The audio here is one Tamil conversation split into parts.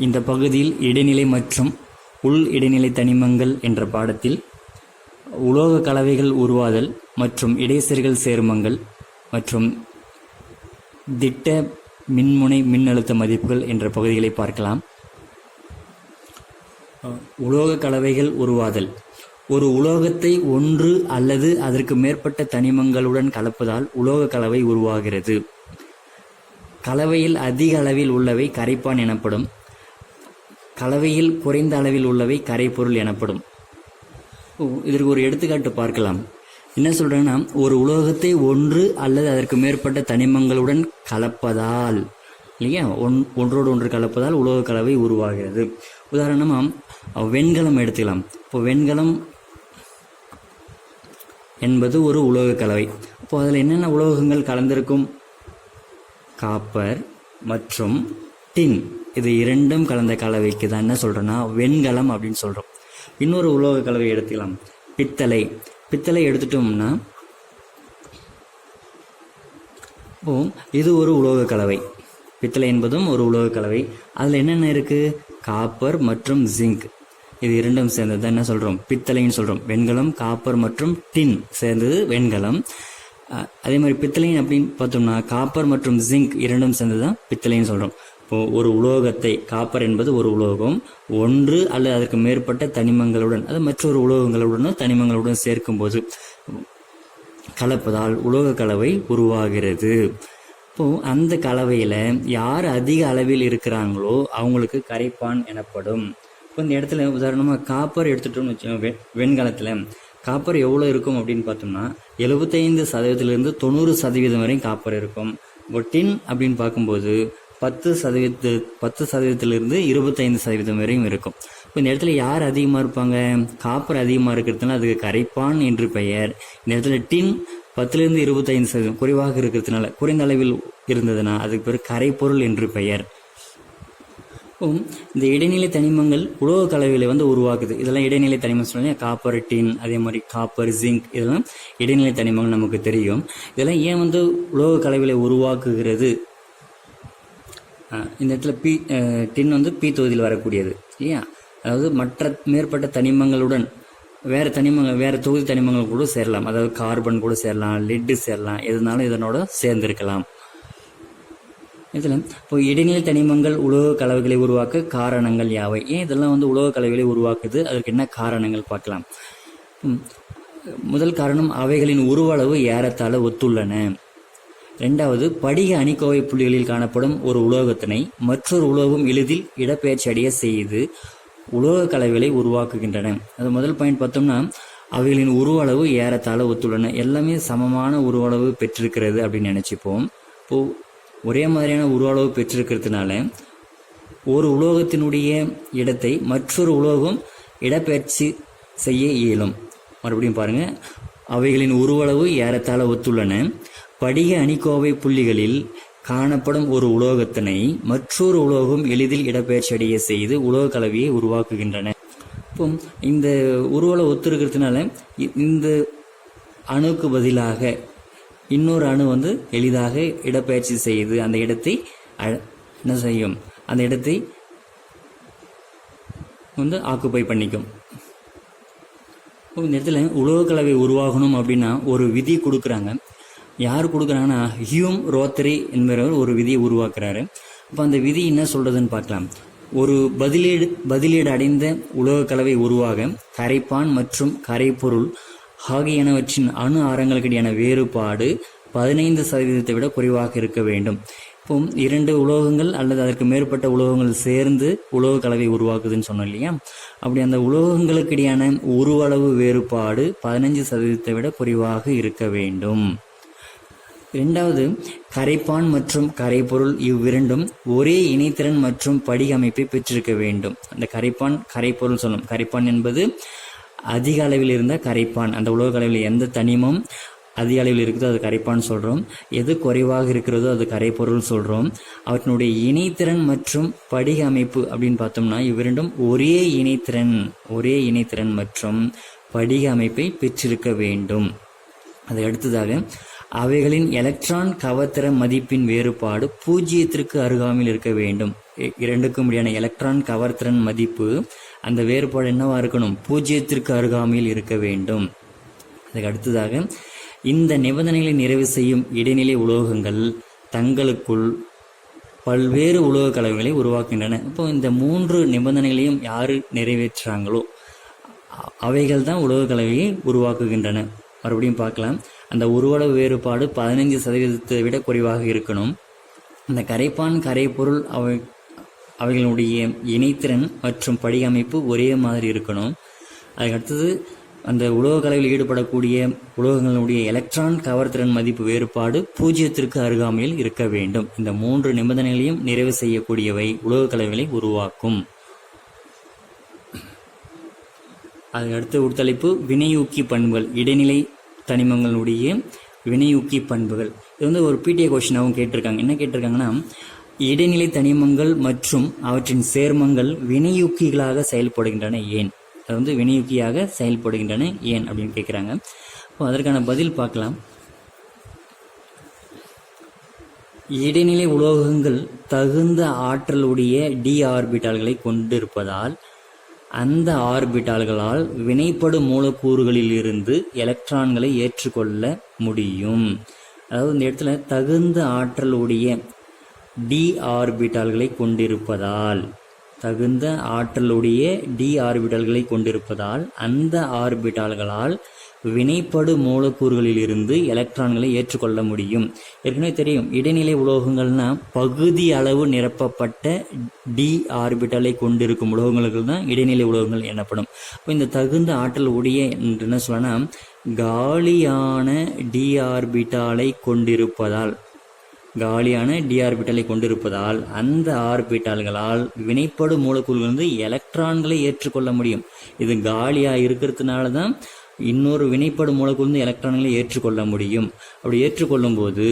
இந்த பகுதியில் இடைநிலை மற்றும் உள் இடைநிலை தனிமங்கள் என்ற பாடத்தில் உலோக கலவைகள் உருவாதல் மற்றும் இடைசெருகல் சேர்மங்கள் மற்றும் திட்ட மின்முனை மின்னழுத்த மதிப்புகள் என்ற பகுதிகளை பார்க்கலாம். உலோக கலவைகள் உருவாதல். ஒரு உலோகத்தை ஒன்று அல்லது அதற்கு மேற்பட்ட தனிமங்களுடன் கலப்பதால் உலோக கலவை உருவாகிறது. கலவையில் அதிக அளவில் உள்ளவை கரைப்பான் எனப்படும். கலவையில் குறைந்த அளவில் உள்ளவை கரைப்பொருள் எனப்படும். இதற்கு ஒரு எடுத்துக்காட்டு பார்க்கலாம். என்ன சொல்றேன்னா, ஒரு உலோகத்தை ஒன்று அல்லது அதற்கு மேற்பட்ட தனிமங்களுடன் கலப்பதால், இல்லையா, ஒன்றோடு ஒன்று கலப்பதால் உலோக கலவை உருவாகிறது. உதாரணமாக வெண்கலம் எடுத்துக்கலாம். இப்போ வெண்கலம் என்பது ஒரு உலோக கலவை. இப்போ அதில் என்னென்ன உலோகங்கள் கலந்திருக்கும்? காப்பர் மற்றும் டின், இது இரண்டும் கலந்த கலவைக்கு தான் என்ன சொல்கிறோன்னா வெண்கலம் அப்படின்னு சொல்கிறோம். இன்னொரு உலோக கலவை எடுத்துக்கலாம், பித்தளை. பித்தளை எடுத்துட்டோம்னா இது ஒரு உலோக கலவை. பித்தளை என்பதும் ஒரு உலோக கலவை. அதில் என்னென்ன இருக்குது? காப்பர் மற்றும் ஜிங்க், இது இரண்டும் சேர்ந்தது என்ன சொல்கிறோம்? பித்தளைன்னு சொல்கிறோம். வெண்கலம், காப்பர் மற்றும் டின் சேர்ந்தது வெண்கலம். அதே மாதிரி பித்தளை அப்படின்னு பார்த்தோம்னா காப்பர் மற்றும் ஜிங்க் இரண்டும் சேர்ந்தது தான் பித்தளைன்னு சொல்கிறோம். இப்போது ஒரு உலோகத்தை, காப்பர் என்பது ஒரு உலோகம், ஒன்று அல்லது அதற்கு மேற்பட்ட தனிமங்களுடன், அது மற்றொரு உலோகங்களுடன் தனிமங்களுடன் சேர்க்கும்போது கலப்பதால் உலோக கலவை உருவாகிறது. இப்போது அந்த கலவையில் யார் அதிக அளவில் இருக்கிறாங்களோ அவங்களுக்கு கரைப்பான் எனப்படும். இப்போ இந்த இடத்துல உதாரணமாக காப்பர் எடுத்துட்டோம்னு வச்சோம். வெண்கலத்தில் காப்பர் எவ்வளோ இருக்கும் அப்படின்னு பார்த்தோம்னா 75% 90% வரையும் காப்பர் இருக்கும். இப்போ டின் அப்படின்னு பார்க்கும்போது 10% 25% வரையும் இருக்கும். இப்போ இந்த இடத்துல யார் அதிகமாக இருப்பாங்க? காப்பர் அதிகமாக இருக்கிறதுனால அதுக்கு கரைப்பான் என்று பெயர். இந்த இடத்துல டின் 10-25% குறைவாக இருக்கிறதுனால, குறைந்த அளவில் இருந்ததுன்னா அதுக்கு பேர் கரைப்பொருள் என்று பெயர். இந்த இடைநிலை தனிமங்கள் உலோக கலவையில் உருவாக்குது. இதெல்லாம் இடைநிலை தனிமம் சொல்லி காப்பர், டின், அதே மாதிரி காப்பர், ஜிங்க், இதெல்லாம் இடைநிலை தனிமங்கள் நமக்கு தெரியும். இதெல்லாம் ஏன் உலோக கலவையில் உருவாக்குகிறது? இந்த இடத்துல டின் பி தொகுதியில் வரக்கூடியது, இல்லையா? அதாவது மற்ற மேற்பட்ட தனிமங்களுடன் வேறு தொகுதி தனிமங்கள் கூட சேரலாம். அதாவது கார்பன் கூட சேரலாம், லெட்டு சேரலாம், எதுனாலும் இதனோட சேர்ந்திருக்கலாம். இதில் இப்போ இடைநிலை தனிமங்கள் உலோக கலவைகளை உருவாக்க காரணங்கள் யாவை? ஏன் இதெல்லாம் உலோக கலவைகளை உருவாக்குது? அதற்கு என்ன காரணங்கள் பார்க்கலாம். முதல் காரணம், அவைகளின் உருவளவு ஏறத்தாழ ஒத்துள்ளன. ரெண்டாவது, படிக அணிக்கோவை புள்ளிகளில் காணப்படும் ஒரு உலோகத்தினை மற்றொரு உலோகம் எளிதில் இடப்பெயர்ச்சி அடைய செய்து உலோக கலவைகளை உருவாக்குகின்றன. அது முதல் பாயிண்ட் பார்த்தோம்னா, அவைகளின் உருவளவு ஏறத்தாழ ஒத்துள்ளன. எல்லாமே சமமான உருவளவு பெற்றிருக்கிறது அப்படின்னு நினச்சிப்போம். இப்போது ஒரே மாதிரியான உருவளவு பெற்றிருக்கிறதுனால ஒரு உலோகத்தினுடைய இடத்தை மற்றொரு உலோகம் இடப்பெயர்ச்சி செய்ய இயலும். மறுபடியும் பாருங்கள், அவைகளின் உருவளவு ஏறத்தாழ ஒத்துள்ளன. படிக அணிக்கோவை புள்ளிகளில் காணப்படும் ஒரு உலோகத்தினை மற்றொரு உலோகம் எளிதில் இடப்பெயர்ச்சி அடைய செய்து உலோக கலவையை உருவாக்குகின்றன. இப்போ இந்த உருவளவு ஒத்து இருக்கிறதுனால இந்த அணுக்கு பதிலாக இன்னொரு அணு எளிதாக இடப்பெயர்ச்சி செய்து அந்த இடத்தை என்ன செய்யும்? அந்த இடத்தை ஆக்குப்பை பண்ணிக்கும். இந்த இடத்துல உலோக கலவை உருவாகணும் அப்படின்னா ஒரு விதி கொடுக்குறாங்க. யார் கொடுக்குறாங்கன்னா ஹியூம் ரோத்தரி என்பவர் ஒரு விதியை உருவாக்குறாரு. அப்போ அந்த விதி என்ன சொல்றதுன்னு பார்க்கலாம். ஒரு பதிலீடு அடைந்த உலோக கலவை உருவாக கரைப்பான் மற்றும் கரைப்பொருள் ஆகியனவற்றின் அணு ஆரங்களுக்கிடையான வேறுபாடு 15% விட குறைவாக இருக்க வேண்டும். இப்போ 2 உலோகங்கள் அல்லது அதற்கு மேற்பட்ட உலோகங்கள் சேர்ந்து உலோக கலவை உருவாக்குதுன்னு சொன்னோம் இல்லையா? அப்படி அந்த உலோகங்களுக்கு இடையான உருவளவு வேறுபாடு 15% விட குறைவாக இருக்க வேண்டும். இரண்டாவது, கரைப்பான் மற்றும் கரைப்பொருள் இவ்விரண்டும் ஒரே இணைத்திறன் மற்றும் படிக அமைப்பை பெற்றிருக்க வேண்டும். அந்த கரைப்பொருள் சொல்லணும். கரைப்பான் என்பது அதிக அளவில் இருந்த கரைப்பான். அந்த உலோக அளவில் எந்த தனிமம் அதிக அளவில் இருக்குதோ அது கரைப்பான் சொல்கிறோம். எது குறைவாக இருக்கிறதோ அது கரைப்பொருள் சொல்கிறோம். அவற்றினுடைய இணைத்திறன் மற்றும் படிக அமைப்பு அப்படின்னு பார்த்தோம்னா இவ்விரண்டும் ஒரே இணைத்திறன் மற்றும் படிக அமைப்பை பெற்றிருக்க வேண்டும். அதை அடுத்ததாக அவைகளின் எலக்ட்ரான் கவர்திறன் மதிப்பின் வேறுபாடு 0க்கு அருகாமையில் இருக்க வேண்டும். இரண்டுக்கும் இடையான எலக்ட்ரான் கவர்திறன் மதிப்பு அந்த வேறுபாடு என்னவா இருக்கணும்? 0க்கு அருகாமையில் இருக்க வேண்டும். அதுக்கு அடுத்ததாக இந்த நிபந்தனைகளை நிறைவு செய்யும் இடைநிலை உலோகங்கள் தங்களுக்குள் பல்வேறு உலோக கலவைகளை உருவாக்குகின்றன. இப்போ இந்த 3 நிபந்தனைகளையும் யாரு நிறைவேற்றாங்களோ அவைகள் தான் உலோக கலவையை உருவாக்குகின்றன. மறுபடியும் பார்க்கலாம். அந்த உருவளவு வேறுபாடு 15% விட குறைவாக இருக்கணும். அந்த கரைப்பான் கரைப்பொருள் அவைகளுடைய இணைத்திறன் மற்றும் படிக அமைப்பு ஒரே மாதிரி இருக்கணும். அதுக்கடுத்தது அந்த உலோக கலவையில் ஈடுபடக்கூடிய உலோகங்களுடைய எலக்ட்ரான் கவர்திறன் மதிப்பு வேறுபாடு 0க்கு அருகாமையில் இருக்க வேண்டும். இந்த 3 நிபந்தனைகளையும் நிறைவு செய்யக்கூடியவை உலோக கலவைகளை உருவாக்கும். அதுக்கடுத்து ஒரு தலைப்பு வினையூக்கி பண்புகள், இடைநிலை தனிமங்களுடைய வினையூக்கி பண்புகள். இது ஒரு பிடிஏ கொஸ்டினாகவும் கேட்டிருக்காங்க. என்ன கேட்டிருக்காங்கன்னா, இடைநிலை தனிமங்கள் மற்றும் அவற்றின் சேர்மங்கள் வினையூக்கிகளாக செயல்படுகின்றன ஏன்? அது வினையூக்கியாக செயல்படுகின்றன ஏன் அப்படின்னு கேட்குறாங்க. இப்போ அதற்கான பதில் பார்க்கலாம். இடைநிலை உலோகங்கள் தகுந்த ஆற்றலுடைய டி ஆர்பிட்டால்களை கொண்டிருப்பதால் அந்த ஆர்பிட்டால்களால் வினைப்படும் மூலக்கூறுகளில் இருந்து எலக்ட்ரான்களை ஏற்றுக்கொள்ள முடியும். அதாவது இந்த இடத்துல தகுந்த ஆற்றலுடைய டி ஆர்பிட்டால்களை கொண்டிருப்பதால் தகுந்த ஆற்றலுடைய டி ஆர்பிட்டால்களை கொண்டிருப்பதால் அந்த ஆர்பிட்டால்களால் வினைப்படு மூலக்கூறுகளில் இருந்து எலக்ட்ரான்களை ஏற்றுக்கொள்ள முடியும். ஏற்கனவே தெரியும், இடைநிலை உலோகங்கள்னா பகுதி அளவு நிரப்பப்பட்ட டி ஆர்பிட்டாலை கொண்டிருக்கும் உலோகங்களுக்கு தான் இடைநிலை உலோகங்கள் எனப்படும். இப்போ இந்த தகுந்த ஆற்றல் உடைய என்று என்ன சொல்லலாம், காலியான டி ஆர்பிட்டாலை கொண்டிருப்பதால் அந்த ஆர்பிட்டால்களால் வினைப்படு மூலக்கூறுகளிலிருந்து எலக்ட்ரான்களை ஏற்றுக்கொள்ள முடியும். இது காலியா இருக்கிறதுனால தான் இன்னொரு வினைப்படும் மூலக்கூறு எலக்ட்ரான்களை ஏற்றுக்கொள்ள முடியும். அப்படி ஏற்றுக்கொள்ளும் போது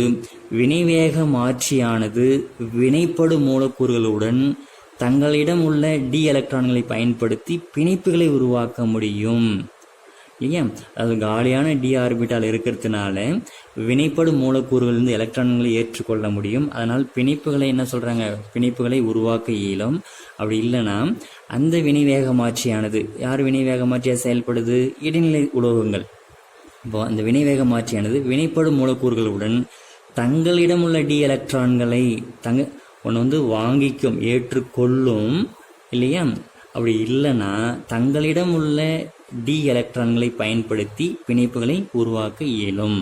வினைவேக மாற்றியானது வினைப்படும் மூலக்கூறுகளுடன் தங்களிடம் உள்ள டி எலக்ட்ரான்களை பயன்படுத்தி பிணைப்புகளை உருவாக்க முடியும் இல்லையா? அது காலியான டி ஆர்பிட்டால் இருக்கிறதுனால வினைப்படும் மூலக்கூறுகளிலிருந்து எலக்ட்ரான்களை ஏற்றுக்கொள்ள முடியும். அதனால் பிணைப்புகளை என்ன சொல்றாங்க, பிணைப்புகளை உருவாக்க இயலும். அப்படி இல்லைன்னா அந்த வினைவேக மாற்றியானது, யார் வினைவேக மாற்றியாக செயல்படுது? இடைநிலை உலோகங்கள். இப்போ அந்த வினைவேக மாற்றியானது வினைப்படும் மூலக்கூறுகளுடன் தங்களிடம் உள்ள டி எலக்ட்ரான்களை ஒன்று வாங்கிக்கும், ஏற்றுக்கொள்ளும் இல்லையா? அப்படி இல்லைன்னா தங்களிடம் உள்ள டி எலக்ட்ரான்களை பயன்படுத்தி பிணைப்புகளை உருவாக்க இயலும்.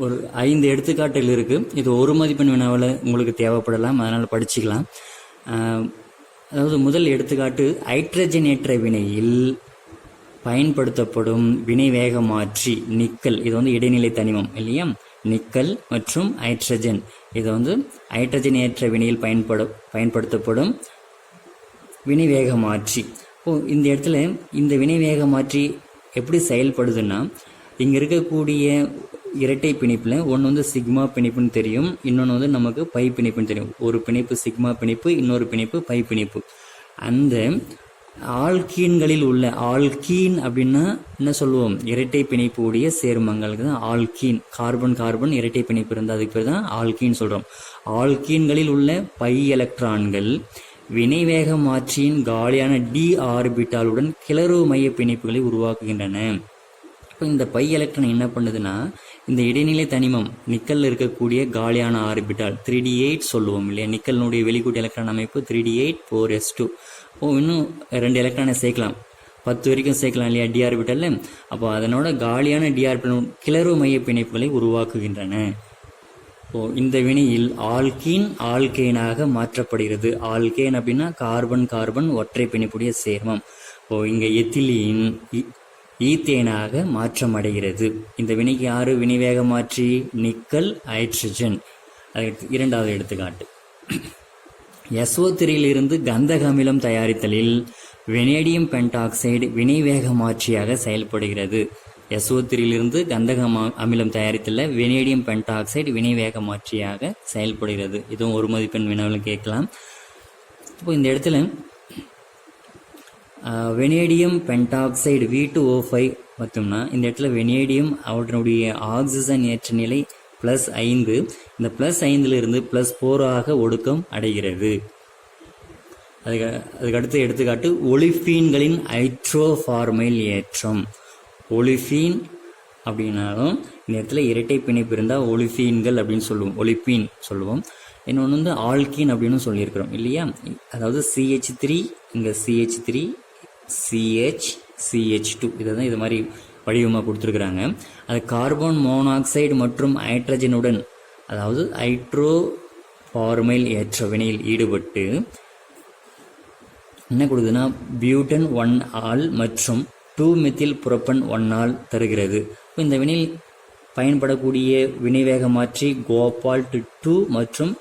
ஒரு 5 எடுத்துக்காட்டுகள் இருக்கு. இது ஒரு மதிப்பெண் வினாவில் உங்களுக்கு தேவைப்படலாம், அதனால் படிச்சுக்கலாம். அதாவது முதல் எடுத்துக்காட்டு, ஹைட்ரஜனேற்ற வினையில் பயன்படுத்தப்படும் வினைவேக மாற்றி நிக்கல். இது இடைநிலை தனிமம் இல்லையா? நிக்கல் மற்றும் ஹைட்ரஜன். இது ஹைட்ரஜனேற்ற வினையில் பயன்படுத்தப்படும் வினைவேக மாற்றி. இந்த இடத்துல இந்த வினைவேக மாற்றி எப்படி செயல்படுதுன்னா, இங்கே இருக்கக்கூடிய இரட்டை பிணைப்பில் ஒன்று சிக்மா பிணைப்புன்னு தெரியும், இன்னொன்று நமக்கு பை பிணைப்புன்னு தெரியும். ஒரு பிணைப்பு சிக்மா பிணைப்பு, இன்னொரு பிணைப்பு பை பிணைப்பு. அந்த ஆல்கீன்களில் உள்ள, ஆல்கீன் அப்படின்னா என்ன சொல்லுவோம், இரட்டை பிணைப்பு உடைய சேர்மங்களுக்கு தான் ஆல்கீன். கார்பன் கார்பன் இரட்டை பிணைப்பு இருந்தால் அதுக்கு பேர் தான் ஆல்கீன் சொல்கிறோம். ஆல்கீன்களில் உள்ள பை எலக்ட்ரான்கள் வினைவேக மாற்றியின் காலியான டி ஆர்பிட்டாலுடன் கிளர்வு மைய பிணைப்புகளை உருவாக்குகின்றன. இப்போ இந்த பை எலக்ட்ரான் என்ன பண்ணுதுன்னா, இந்த இடைநிலை தனிமம் நிக்கல்ல இருக்கக்கூடிய காலியான ஆர்பிட்டால் 3d8 சொல்லுவோம் இல்லையா? நிக்கலினுடைய வெளிக்கூட்டு எலக்ட்ரான் அமைப்பு 3d8 4s2. இன்னும் 2 எலக்ட்ரானை சேர்க்கலாம், 10 வரைக்கும் சேர்க்கலாம் இல்லையா டி ஆர்பிட்டால்ல? அப்போ அதனோட காலியான டி ஆர்பிட்டால் கிளர்வு மைய பிணைப்புகளை உருவாக்குகின்றன. இந்த வினையில் ஆல்கீன் ஆல்கேனாக மாற்றப்படுகிறது. ஆல்கேன் அப்படின்னா கார்பன் கார்பன் ஒற்றை பிணைப்புடைய சேர்மம். இங்க எத்திலீன் ஈத்தேனாக மாற்றம் அடைகிறது. இந்த வினைக்கு யாரு வினைவேக மாற்றி? Nickel hydrogen. இரண்டாவது எடுத்துக்காட்டு, SO3 இருந்து கந்தக அமிலம் தயாரித்தலில் வெனேடியம் பென்டாக்சைடு வினைவேக மாற்றியாக செயல்படுகிறது. SO3 இருந்து கந்தக அமிலம் தயாரித்தல வெனேடியம் பென்டாக்சைடு வினைவேக மாற்றியாக செயல்படுகிறது. இதுவும் ஒரு மதிப்பெண் வினாவில் கேட்கலாம். இப்போ இந்த இடத்துல வெனேடியம் பென்டாக்சைடு V2O5 பார்த்தோம்னா இந்த இடத்துல வெனேடியம் அவற்றினுடைய ஆக்சிஜன் ஏற்ற நிலை +5, இந்த +5 +4 ஒடுக்கம் அடைகிறது. அதுக்கு அடுத்த எடுத்துக்காட்டு ஒலிஃபீன்களின் ஹைட்ரோஃபார்மைல் ஏற்றம். ஒலிஃபீன் அப்படின்னாலும் இந்த இடத்துல இரட்டை பிணைப்பு இருந்தால் ஒலிஃபீன்கள் அப்படின்னு சொல்லுவோம், ஒலிஃபீன் சொல்லுவோம். இன்னொன்று வந்து ஆல்கீன் அப்படின்னு சொல்லியிருக்கிறோம் இல்லையா, அதாவது CH3 இங்கே CH3 CH2 இதை தான் இது மாதிரி வடிவமாக கொடுத்துருக்குறாங்க. அது கார்பன் மோனாக்சைடு மற்றும் ஹைட்ரஜனுடன் அதாவது ஹைட்ரோஃபார்மைல் ஏற்ற வினையில் ஈடுபட்டு என்ன கொடுக்குதுன்னா பியூட்டன் 1 ஆல் மற்றும் 2-மெத்தில் புரோப்பன் 1 ஆல் தருகிறது. இப்போ இந்த வினையில் பயன்படக்கூடிய வினைவேக மாற்றி கோபால்ட் 2 மற்றும்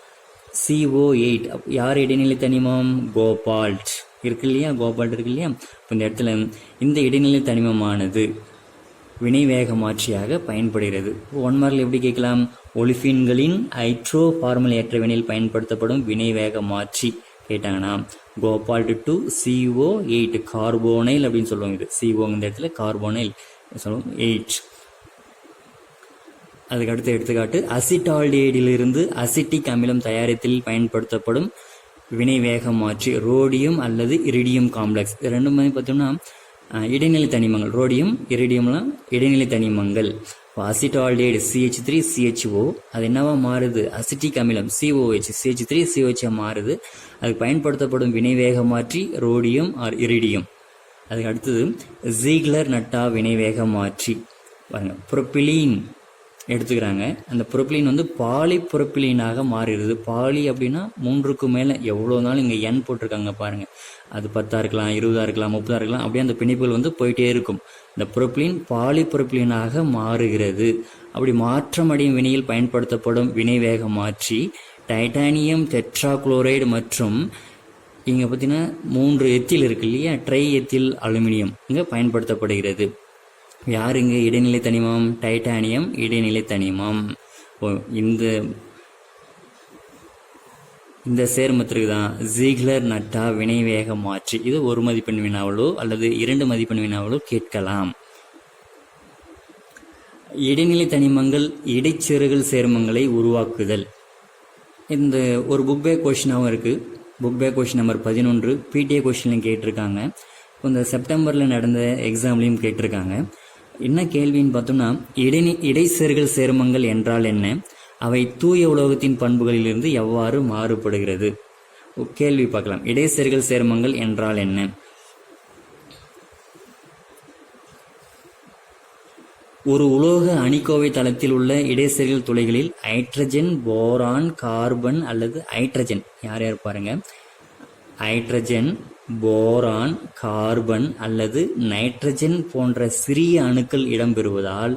CO8. யார் இடைநிலை தனிமம்? கோபால்ட் இருக்கு இல்லையா, கோபால்ட் இருக்கு இல்லையா. இப்போ இந்த இடத்துல இந்த இடைநிலை தனிமமானது வினைவேக மாற்றியாக பயன்படுகிறது. 1 மார்க்கில் எப்படி கேட்கலாம்? ஒலிஃபீன்களின் ஹைட்ரோஃபார்மல் ஏற்ற வினையில் பயன்படுத்தப்படும் வினைவேக மாற்றி கேட்டாங்கன்னா கோபால்ட் 2 CO8 கார்போனைல் அப்படின்னு சொல்லுவோம். இது CO இந்த இடத்துல கார்போனைல் சொல்லுவோம் 8. அதுக்கு அடுத்த எடுத்துக்காட்டு அசிட்டால்டேடிலிருந்து அசிட்டிக் அமிலம் தயாரித்தலில் பயன்படுத்தப்படும் வினைவேக மாற்றி ரோடியம் அல்லது இரிடியம் காம்ப்ளெக்ஸ். இது ரெண்டுமே பார்த்தோம்னா இடைநிலை தனிமங்கள். ரோடியம் இரிடியம்லாம் இடைநிலை தனிமங்கள். அசிட்டால்டேட் CH3 CHO அது என்னவா மாறுது? அசிட்டிக் அமிலம் COH CH3 COH மாறுது. அதுக்கு பயன்படுத்தப்படும் வினைவேக மாற்றி ரோடியம் ஆர் இரிடியம். அதுக்கு அடுத்தது ஜீக்லர் நட்டா வினைவேக மாற்றி பாருங்க, புரோப்பிலீன் எடுத்துக்கிறாங்க. அந்த புரோப்பிலீன் வந்து பாலிபுரோப்பிலீனாக மாறுகிறது. பாலி அப்படின்னா 3க்கு மேலே எவ்வளோ நாள் இங்கே N போட்டிருக்காங்க பாருங்கள். அது 10 இருக்கலாம், 20 இருக்கலாம், 30 இருக்கலாம். அப்படியே அந்த பிணைப்புகள் வந்து போயிட்டே இருக்கும். இந்த புரோப்பிலீன் பாலிபுரோப்பிலீனாக மாறுகிறது. அப்படி மாற்றமடையும் வினையில் பயன்படுத்தப்படும் வினைவேக மாற்றி டைட்டானியம் டெட்ராகுளோரைடு மற்றும் இங்கே பார்த்தீங்கன்னா 3 எத்தில் இருக்கு இல்லையா, ட்ரை எத்தில் அலுமினியம் இங்கே பயன்படுத்தப்படுகிறது. யார் இங்கே இடைநிலை தனிமம்? டைட்டானியம் இடைநிலை தனிமம். இந்த சேர்மத்திற்கு தான் ஜீக்லர் நட்டா வினைவேக மாற்றி. இது 1 மதிப்பெண் வினாவளோ அல்லது 2 மதிப்பெண் வினாவளோ கேட்கலாம். இடைநிலை தனிமங்கள் இடைச்செருகல் சேர்மங்களை உருவாக்குதல். இந்த ஒரு புக் பேக் கொஸ்டினாகவும் இருக்குது. Book back question number 11 PTA கொஸ்டின்லையும் கேட்டிருக்காங்க. இந்த செப்டம்பரில் நடந்த எக்ஸாம்லையும் கேட்டிருக்காங்க. என்ன கேள்வின்னு பார்த்தோம்னா இடைச்செருகல் சேர்மங்கள் என்றால் என்ன, அவை தூய உலோகத்தின் பண்புகளிலிருந்து எவ்வாறு மாறுபடுகிறது? கேள்வி பார்க்கலாம். இடைச்செருகல் சேர்மங்கள் என்றால் என்ன? ஒரு உலோக அணிக்கோவை தளத்தில் உள்ள இடைச்செருகல் துளைகளில் ஹைட்ரஜன், போரான், கார்பன் அல்லது ஹைட்ரஜன் யார் யார் பாருங்க, ஹைட்ரஜன், போரான், கார்பன் அல்லது நைட்ரஜன் போன்ற சிறிய அணுக்கள் இடம்பெறுவதால்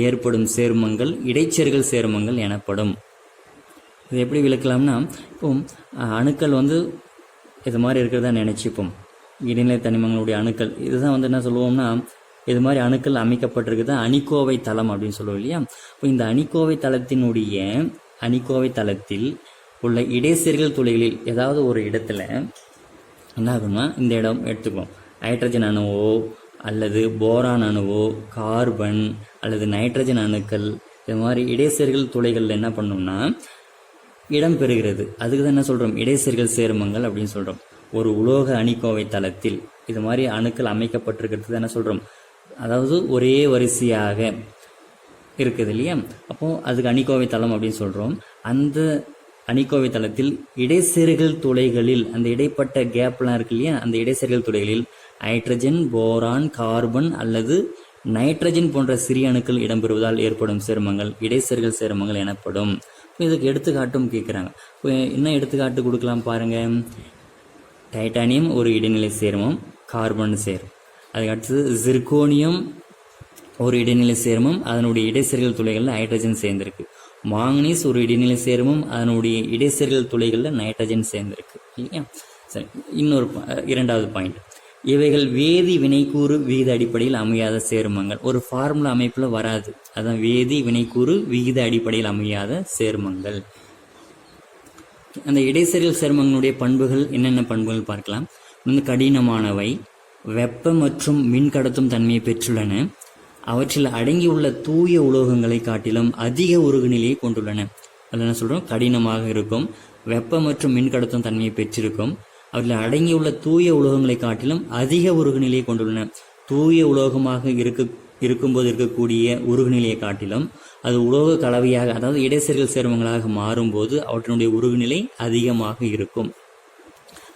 ஏற்படும் சேர்மங்கள் இடைச்செருகல் சேர்மங்கள் எனப்படும். இது எப்படி விளக்கலாம்னா, இப்போ அணுக்கள் வந்து இது மாதிரி இருக்கிறதா நினைச்சுப்போம். இடைநிலை தனிமங்களுடைய அணுக்கள் இதுதான் வந்து என்ன சொல்லுவோம்னா, இது மாதிரி அணுக்கள் அமைக்கப்பட்டிருக்குது அணிக்கோவை தளம் அப்படின்னு சொல்லுவோம் இல்லையா. இப்போ இந்த அணிக்கோவை தளத்தில் உள்ள இடைச்செருகல் துளைகளில் ஏதாவது ஒரு இடத்துல என்ன ஆகும்னா, இந்த இடம் எடுத்துக்குவோம், ஹைட்ரஜன் அணுவோ அல்லது போரான் அணுவோ, கார்பன் அல்லது நைட்ரஜன் அணுக்கள் இது மாதிரி இடைச்செருகல் துளைகளில் என்ன பண்ணோம்னா இடம் பெறுகிறது. அதுக்கு தான் என்ன சொல்கிறோம், இடைச்செருகல் சேர்மங்கள் அப்படின்னு சொல்கிறோம். ஒரு உலோக அணிக்கோவை தளத்தில் இது மாதிரி அணுக்கள் அமைக்கப்பட்டிருக்கிறது தான் என்ன சொல்கிறோம், அதாவது ஒரே வரிசையாக இருக்குது இல்லையா. அப்போது அதுக்கு அணிக்கோவை தளம் அப்படின்னு சொல்கிறோம். அந்த அணிக்கோவை தளத்தில் இடைச்செருகல் துளைகளில் அந்த இடைப்பட்ட கேப்லாம் இருக்கு இல்லையா, அந்த இடைச்செருகல் துளைகளில் ஹைட்ரஜன், போரான், கார்பன் அல்லது நைட்ரஜன் போன்ற சிறிய அணுக்கள் இடம்பெறுவதால் ஏற்படும் சேர்மங்கள் இடைச்செருகல் சேர்மங்கள் எனப்படும். இதுக்கு எடுத்துக்காட்டும் கேட்குறாங்க. என்ன எடுத்துக்காட்டு கொடுக்கலாம் பாருங்க. டைட்டானியம் ஒரு இடைநிலை சேர்மம், கார்பன் சேர்மம். அதுக்கு அடுத்தது ஜிர்கோனியம் ஒரு இடைநிலை சேர்மம், அதனுடைய இடைச்செருகல் துளைகளில் ஹைட்ரஜன் சேர்ந்திருக்கு. மாங்கனீஸ் ஒரு இடைநிலை சேர்மம், அதனுடைய இடைச்செருகல் துளைகளில் நைட்ரஜன் சேர்ந்திருக்கு இல்லையா. சரி, இன்னொரு 2வது பாயிண்ட், இவைகள் வேதி வினைக்கூறு விகித அடிப்படையில் அமையாத சேர்மங்கள். ஒரு ஃபார்முலா அமைப்பில் வராது, அதான் வேதி வினைக்கூறு விகித அடிப்படையில் அமையாத சேர்மங்கள். அந்த இடைச்செருகல் சேர்மங்களுடைய பண்புகள் என்னென்ன பண்புகள் பார்க்கலாம். கடினமானவை, வெப்ப மற்றும் மின் கடத்தும் தன்மையை பெற்றுள்ளன, அவற்றில் அடங்கியுள்ள தூய உலோகங்களை காட்டிலும் அதிக உருகுநிலையை கொண்டுள்ளன. அதில் என்ன சொல்கிறோம், கடினமாக இருக்கும், வெப்ப மற்றும் மின்கடத்தும் தன்மையை பெற்றிருக்கும். அவற்றில் அடங்கியுள்ள தூய உலோகங்களை காட்டிலும் அதிக உருகுநிலையை கொண்டுள்ளன. தூய உலோகமாக இருக்கும்போது இருக்கக்கூடிய உருகுநிலையை காட்டிலும் அது உலோக கலவையாக, அதாவது இடைச்செருகல் சேர்மங்களாக மாறும்போது அவற்றினுடைய உருகுநிலை அதிகமாக இருக்கும்.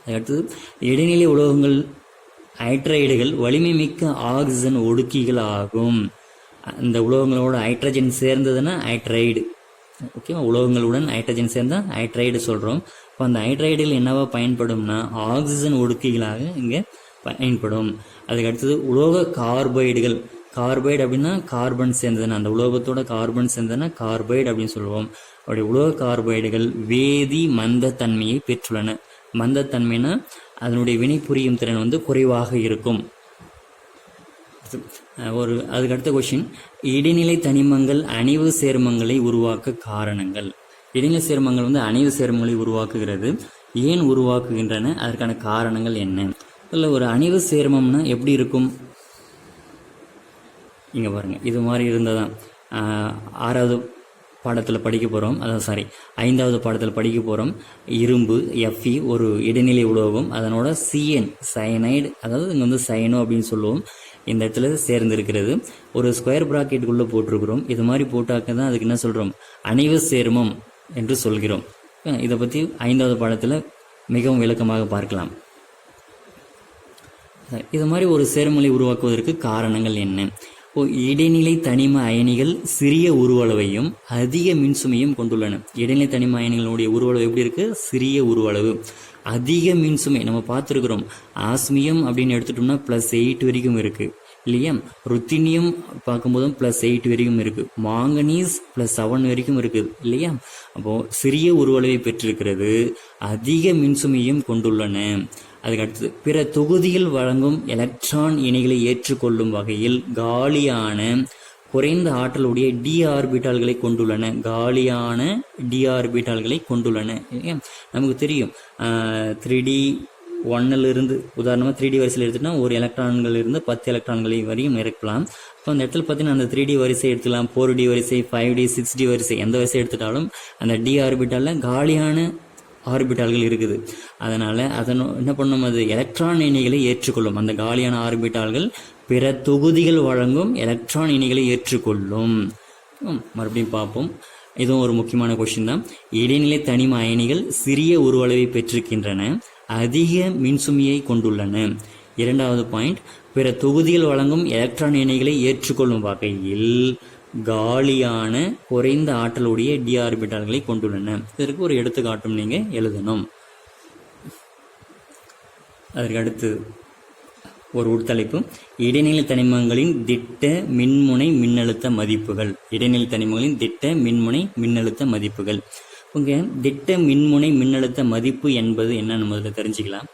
அதுக்கடுத்தது இடைநிலை உலோகங்கள் ஹைட்ரைடுகள் வலிமை மிக்க ஆக்சிஜன் ஒடுக்கிகள் ஆகும். இந்த உலோகங்களோட ஹைட்ரஜன் சேர்ந்ததுன்னா ஹைட்ரைடு. ஓகேவா, உலோகங்களுடன் ஹைட்ரஜன் சேர்ந்தால் ஹைட்ரைடு சொல்கிறோம். இப்போ அந்த ஹைட்ரைடுகள் என்னவா பயன்படும்னா ஆக்சிஜன் ஒடுக்கிகளாக இங்கே பயன்படும். அதுக்கு அடுத்தது உலோக கார்பைடுகள். கார்பைடு அப்படின்னா கார்பன் சேர்ந்ததுன்னா, அந்த உலோகத்தோட கார்பன் சேர்ந்ததுன்னா கார்பைடு அப்படின்னு சொல்லுவோம். அப்படி உலோக கார்பைடுகள் வேதி மந்தத்தன்மையை பெற்றுள்ளன. மந்தத்தன்மைனா அதனுடைய வினை புரியும் திறன் குறைவாக இருக்கும். அதுக்கு அடுத்த கொஸ்டின், இடைநிலை தனிமங்கள் அணைவு சேர்மங்களை உருவாக்க காரணங்கள். இடைநிலை சேர்மங்கள் அணைவு சேர்மங்களை உருவாக்குகிறது. ஏன் உருவாக்குகின்றன, அதற்கான காரணங்கள் என்ன? இல்லை, ஒரு அணைவு சேர்மம்னா எப்படி இருக்கும்? இங்கே பாருங்க, இது மாதிரி இருந்ததான் 6வது பாடத்தில் படிக்க போகிறோம். ஐந்தாவது பாடத்தில் படிக்க போகிறோம். இரும்பு Fe ஒரு இடைநிலை உலோகம், அதனோட Cn சயனைடு, அதாவது இங்கே சயனோ அப்படின்னு சொல்லுவோம், இந்த இடத்துல சேர்ந்திருக்கிறது. ஒரு ஸ்கொயர் ப்ராக்கெட்டுக்குள்ளே போட்டிருக்கிறோம். இது மாதிரி போட்டாக்க தான் அதுக்கு என்ன சொல்கிறோம், அணைவு சேர்மம் என்று சொல்கிறோம். இதை பற்றி 5வது பாடத்தில் மிகவும் விளக்கமாக பார்க்கலாம். இது மாதிரி ஒரு சேர்மங்களை உருவாக்குவதற்கு காரணங்கள் என்ன? இடைநிலை தனிம அயனிகள் சிறிய உருவளவையும் அதிக மின்சுமையும் கொண்டுள்ளன. இடைநிலை தனிம அயனிகளுடைய உருவளவு எப்படி இருக்கு? சிறிய உருவளவு, அதிக மின்சுமை. நம்ம பார்த்துருக்குறோம், ஆஸ்மியம் அப்படின்னு எடுத்துட்டோம்னா +8 வரைக்கும் இருக்கு இல்லையா? ருத்தினியம் பார்க்கும்போதும் +8 வரைக்கும் இருக்கு. மாங்கனீஸ் +7 வரைக்கும் இருக்குது இல்லையா? அப்போ சிறிய உருவளவை பெற்றிருக்கிறது, அதிக மின்சுமையும் கொண்டுள்ளன. அதுக்கு அடுத்தது பிற தொகுதிகள் வழங்கும் எலக்ட்ரான் இணைகளை ஏற்றுக்கொள்ளும் வகையில் காலியான குறைந்த ஆற்றலுடைய டி ஆர்பிட்டால்களை கொண்டுள்ளன. காலியான டி ஆர்பிட்டால்களை கொண்டுள்ளன. நமக்கு தெரியும் 3D1 உதாரணமாக 3D வரிசையில் எடுத்துட்டா ஒரு எலக்ட்ரான்கள் இருந்து 10 எலக்ட்ரான்களை வரையும் இருக்கலாம். இப்போ அந்த இடத்துல பார்த்தீங்கன்னா அந்த 3D வரிசை எடுத்துக்கலாம், 4D வரிசை, 5D 6D வரிசை, எந்த வரிசை எடுத்துட்டாலும் அந்த டி ஆர்பிட்டாலில் காலியான ஆர்பிட்டால்கள் இருக்குது. அதனால் என்ன பண்ணும், அது எலக்ட்ரான் இணைகளை ஏற்றுக்கொள்ளும். அந்த காலியான ஆர்பிட்டால்கள் பிற தொகுதிகள் வழங்கும் எலக்ட்ரான் இணைகளை ஏற்றுக்கொள்ளும். மறுபடியும் பார்ப்போம், இதுவும் ஒரு முக்கியமான கொஸ்டின் தான். இடைநிலை தனிம அயனிகள் சிறிய உருவளவை பெற்றிருக்கின்றன, அதிக மின்சுமையை கொண்டுள்ளன. 2வது பாயிண்ட், பிற தொகுதிகள் வழங்கும் எலக்ட்ரான் இணைகளை ஏற்றுக்கொள்ளும் வகையில் காலியான குறைந்த ஆற்றலுடைய டி ஆர்பிட்டால்களை கொண்டுள்ளன. இதற்கு ஒரு எடுத்துக்காட்டும் நீங்க எழுதணும். அதற்கு அடுத்து ஒரு உட்தலைப்பு, இடைநிலை தனிமங்களின் திட்ட மின்முனை மின்னழுத்த மதிப்புகள். இடைநிலை தனிமங்களின் திட்ட மின்முனை மின்னழுத்த மதிப்புகள். உங்க திட்ட மின்முனை மின்னழுத்த மதிப்பு என்பது என்னன்னு முதல்ல தெரிஞ்சுக்கலாம்.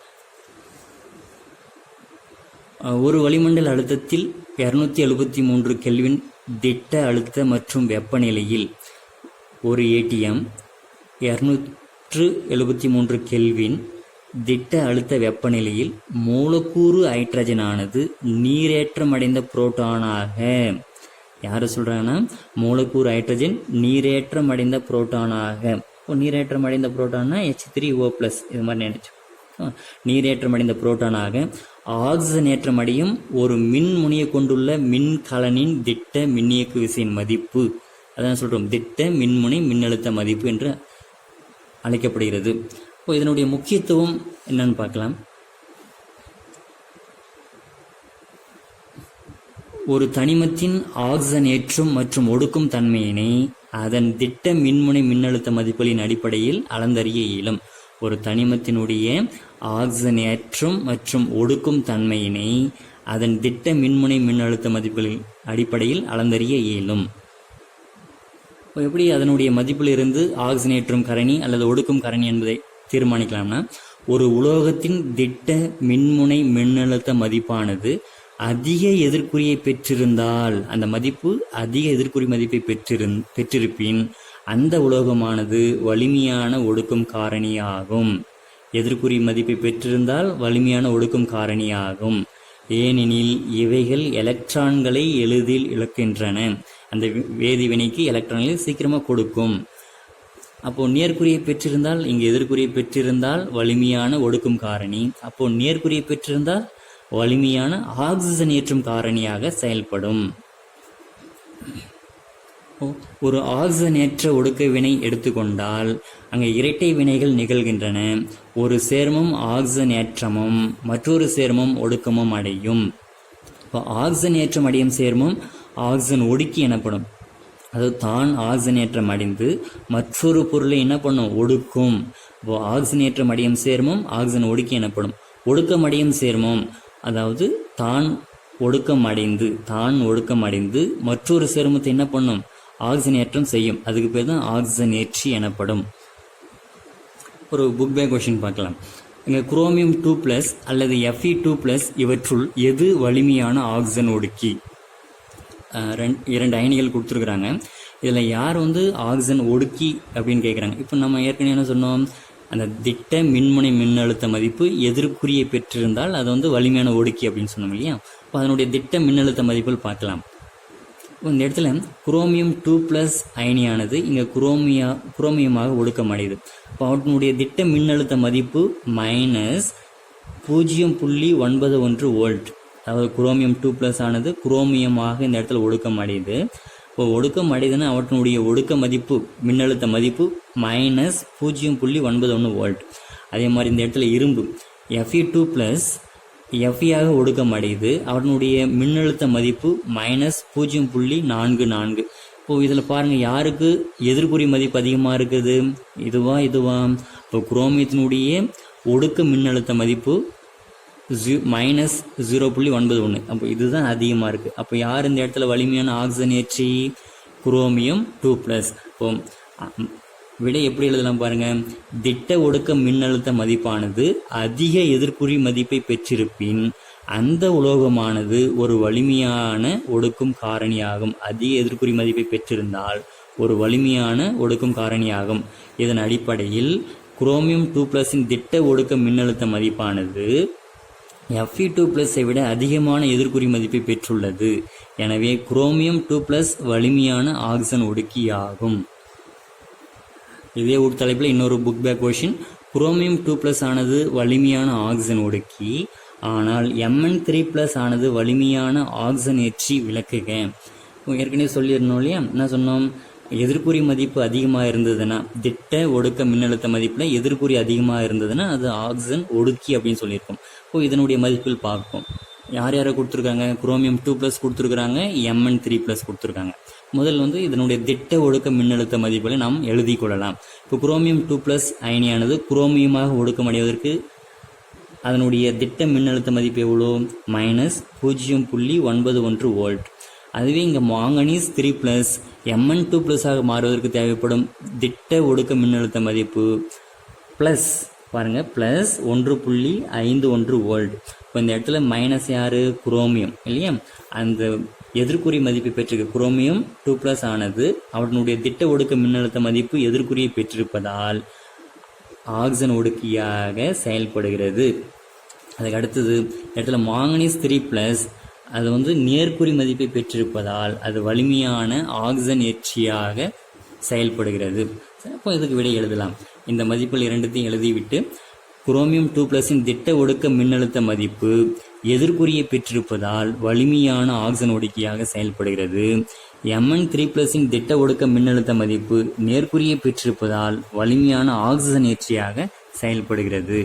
ஒரு வளிமண்டல அழுத்தத்தில் 273 கெல்வின் திட்ட அழுத்த மற்றும் வெப்பநிலையில் ஒரு ஏடிஎம் 273 கெல்வின் திட்ட அழுத்த வெப்பநிலையில் மூலக்கூறு ஹைட்ரஜனானது நீரேற்றமடைந்த புரோட்டானாக, யாரு சொல்றாங்கன்னா மூலக்கூறு ஹைட்ரஜன் நீரேற்றமடைந்த புரோட்டானாக. நீரேற்றமடைந்த புரோட்டானா H3O+, இது மாதிரி நினைச்சு நீரேற்றமடைந்த புரோட்டானாக ஆக்சிஜனேற்றமடையும் ஒரு மின் முனையை கொண்டுள்ள மின்கலனின் திட்ட மின்னியக்கு விசையின் மதிப்பு, அதான் சொல்றோம் திட்ட மின்முனை மின்னழுத்த மதிப்பு என்று அழைக்கப்படுகிறது. இப்போ இதனுடைய முக்கியத்துவம் என்னன்னு பார்க்கலாம். ஒரு தனிமத்தின் ஆக்சிஜன் ஏற்றும் மற்றும் ஒடுக்கும் தன்மையினை அதன் திட்ட மின்முனை மின்னழுத்த மதிப்புகளின் அடிப்படையில் அளந்தறிய இயலும். ஒரு தனிமத்தினுடைய ஆக்சிஜன் ஏற்றும் மற்றும் ஒடுக்கும் தன்மையினை அதன் திட்ட மின்முனை மின்னழுத்த மதிப்புகளின் அடிப்படையில் அளந்தறிய இயலும். எப்படி அதனுடைய மதிப்பிலிருந்து ஆக்சிஜன் ஏற்றும் கரணி அல்லது ஒடுக்கும் கரணி என்பதை தீர்மானிக்கலாம்னா, ஒரு உலோகத்தின் திட்ட மின்முனை மின்னழுத்த மதிப்பானது அதிக எதிர்க்குறியை பெற்றிருந்தால், அந்த மதிப்பு அதிக எதிர்க்குறி மதிப்பை பெற்றிருப்பின் அந்த உலோகமானது வலிமையான ஒடுக்கும் காரணியாகும். எதிர்க்குறி மதிப்பை பெற்றிருந்தால் வலிமையான ஒடுக்கும் காரணியாகும். ஏனெனில் இவைகள் எலக்ட்ரான்களை எளிதில் இழக்கின்றன. அந்த வேதிவினைக்கு எலக்ட்ரான்களை சீக்கிரமாக கொடுக்கும். அப்போது நேர்குறியை பெற்றிருந்தால், இங்கே எதிர்குறியை பெற்றிருந்தால் வலிமையான ஒடுக்கும் காரணி. அப்போது நேர்குறியை பெற்றிருந்தால் வலிமையான ஆக்சிஜன் ஏற்றும் காரணியாக செயல்படும். ஒரு ஆக்சிஜனேற்ற ஒடுக்க வினை எடுத்துக்கொண்டால் அங்கே இரட்டை வினைகள் நிகழ்கின்றன. ஒரு சேர்மம் ஆக்சிஜன் ஏற்றமும் மற்றொரு சேர்மம் ஒடுக்கமும் அடையும். இப்போ ஆக்சிஜன் ஏற்றம் அடையும் சேர்மம் ஆக்சிஜன் ஒடுக்கி எனப்படும். அது தான் ஆக்சிஜன் ஏற்றம் அடைந்து மற்றொரு பொருளை என்ன பண்ணும், ஒடுக்கும். இப்போ ஆக்சிஜன் ஏற்றம் அடையும் சேர்மம் ஆக்சிஜன் ஒடுக்கி எனப்படும். ஒடுக்கம் அடையும் சேர்மம் அதாவது தான் ஒடுக்கம் அடைந்து மற்றொரு சேர்மத்தை என்ன பண்ணும், ஆக்சிஜன் ஏற்றம் செய்யும். அதுக்கு பேர் தான் ஆக்சிஜன் ஏற்றி எனப்படும். ஒரு புக் பேக் கொஸ்டின் பார்க்கலாம். இங்கே குரோமியம் 2+ அல்லது Fe2+ இவற்றுள் எது வலிமையான ஆக்சிஜன் ஒடுக்கி? இரண்டு அயனிகள் கொடுத்துருக்குறாங்க. இதில் யார் ஆக்சிஜன் ஒடுக்கி அப்படின்னு கேட்குறாங்க. இப்போ நம்ம ஏற்கனவே என்ன சொன்னோம், அந்த திட்ட மின்முனை மின்னழுத்த மதிப்பு எதிர்குறியை பெற்றிருந்தால் அது வலிமையான ஒடுக்கி அப்படின்னு சொன்னோம் இல்லையா. இப்போ அதனுடைய திட்ட மின்னழுத்த மதிப்புகள் பார்க்கலாம். இந்த இடத்துல குரோமியம் 2+ அயனியானது இங்கே குரோமியமாக ஒடுக்கமடையுது. இப்போ அவற்றினுடைய திட்ட மின்னழுத்த மதிப்பு -0.91 வோல்ட். அதாவது குரோமியம் 2+ ஆனது குரோமியமாக இந்த இடத்துல ஒடுக்கம் அடையுது. இப்போ ஒடுக்கம் அடையுதுன்னா அவற்றினுடைய ஒடுக்க மதிப்பு மின்னழுத்த மதிப்பு -0.91 வோல்ட். அதே மாதிரி இந்த இடத்துல இரும்பு Fe2+ Fe-ஆக ஒடுக்கம் அடையுது. அவனுடைய மின்னழுத்த மதிப்பு -0.44. இப்போது இதில் பாருங்கள், யாருக்கு எதிர்குறி மதிப்பு அதிகமாக இருக்குது, இதுவா. இப்போ குரோமியத்தினுடைய ஒடுக்க மின்னழுத்த மதிப்பு -0.91. அப்போ இதுதான் அதிகமாக இருக்குது. அப்போ யார் இந்த இடத்துல வலிமையான ஆக்சிஜன் ஏற்றி? குரோமியம் 2+. இப்போ விடை எப்படி எழுதலாம் பாருங்கள். திட்ட ஒடுக்க மின்னழுத்த மதிப்பானது அதிக எதிர்குறி மதிப்பை பெற்றிருப்பின் அந்த உலோகமானது ஒரு வலிமையான ஒடுக்கும் காரணியாகும். அதிக எதிர்குறி மதிப்பை பெற்றிருந்தால் ஒரு வலிமையான ஒடுக்கும் காரணியாகும். இதன் அடிப்படையில் குரோமியம் 2+இன் திட்ட ஒடுக்க மின்னழுத்த மதிப்பானது Fe2+ஐ விட அதிகமான எதிர்குறி மதிப்பை பெற்றுள்ளது. எனவே குரோமியம் 2+ வலிமையான ஆக்சிஜன் ஒடுக்கியாகும். இதே ஒரு தலைப்பில் இன்னொரு புக் பேக் கொஷின். குரோமியம் 2+ ஆனது வலிமையான ஆக்சிஜன் ஒடுக்கி, ஆனால் Mn3+ ஆனது வலிமையான ஆக்சிஜன் ஏற்றி விளக்குக. ஏற்கனவே சொல்லியிருந்தோம் இல்லையா, என்ன சொன்னோம், எதிர்குறி மதிப்பு அதிகமாக இருந்ததுன்னா, திட்ட ஒடுக்க மின்னழுத்த மதிப்பில் எதிர்குறி அதிகமாக இருந்ததுன்னா அது ஆக்சிஜன் ஒடுக்கி அப்படின்னு சொல்லியிருக்கோம். இப்போ இதனுடைய மதிப்பில் பார்ப்போம். யார் யாரை கொடுத்துருக்காங்க, குரோமியம் 2+ கொடுத்துருக்குறாங்க, Mn3+ கொடுத்துருக்காங்க. முதல் இதனுடைய திட்ட ஒடுக்க மின்னழுத்த மதிப்புகளை நாம் எழுதி கொள்ளலாம். இப்போ குரோமியம் 2+ அயனியானது குரோமியமாக ஒடுக்கமடைவதற்கு அதனுடைய திட்ட மின்னழுத்த மதிப்பு எவ்வளோ, -0.91 வோல்ட். அதுவே இங்கே மாங்கனீஸ் 3+ Mn2+ ஆக மாறுவதற்கு தேவைப்படும் திட்ட ஒடுக்க மின்னழுத்த மதிப்பு ப்ளஸ் பாருங்கள் +1.51 வோல்ட். இப்போ இந்த இடத்துல மைனஸ் யார், குரோமியம் இல்லையா. அந்த எதிர்குறி மதிப்பை பெற்றிருக்க குரோமியம் 2+ ஆனது அவனுடைய திட்ட ஒடுக்க மின்னழுத்த மதிப்பு எதிர்குறியை பெற்றிருப்பதால் ஆக்சிஜன் ஒடுக்கியாக செயல்படுகிறது. அதுக்கு அடுத்தது இடத்துல மாங்கனீஸ் 3+ அது நேர்குறி மதிப்பை பெற்றிருப்பதால் அது வலிமையான ஆக்சிஜன் ஏற்றியாக செயல்படுகிறது. அப்போ இதுக்கு விடை எழுதலாம். இந்த மதிப்புகள் இரண்டுத்தையும் எழுதிவிட்டு குரோமியம் 2+இன் திட்ட ஒடுக்க மின்னழுத்த மதிப்பு எதிர்குறியை பெற்றிருப்பதால் வலிமையான ஆக்சிஜன் ஒடுக்கியாக செயல்படுகிறது. Mn3+இன் திட்ட ஒடுக்க மின்னழுத்த மதிப்பு நேர்குறியை பெற்றிருப்பதால் வலிமையான ஆக்சிஜன் ஏற்றியாக செயல்படுகிறது.